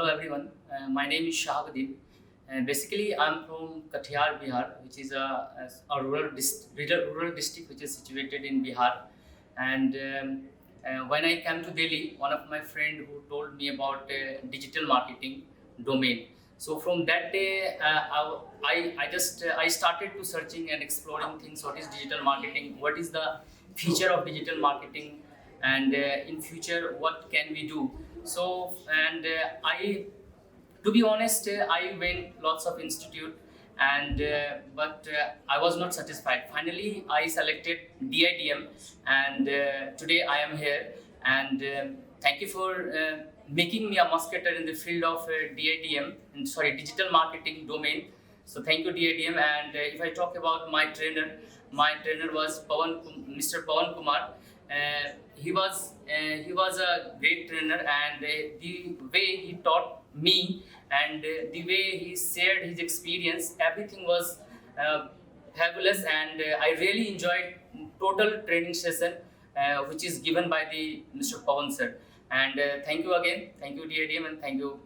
everyone. My name is Shahbuddin. Basically, I'm from Kathiar, Bihar, which is a rural district which is situated in Bihar. And when I came to Delhi, one of my friend who told me about digital marketing domain. So from that day, I started to searching and exploring things. What is digital marketing? What is the feature of digital marketing? And in future, what can we do? So and I to be honest, I went lots of institute, and but I was not satisfied. Finally, I selected DIDM, and today I am here. And thank you for making me a musketeer in the field of DIDM, digital marketing domain. So thank you, DIDM. And if I talk about my trainer was Mr. Pawan Kumar. He was a great trainer, and the way he taught me, and the way he shared his experience, everything was fabulous, and I really enjoyed total training session which is given by the Mr. Pawan sir. And thank you again, thank you DIDM, and thank you.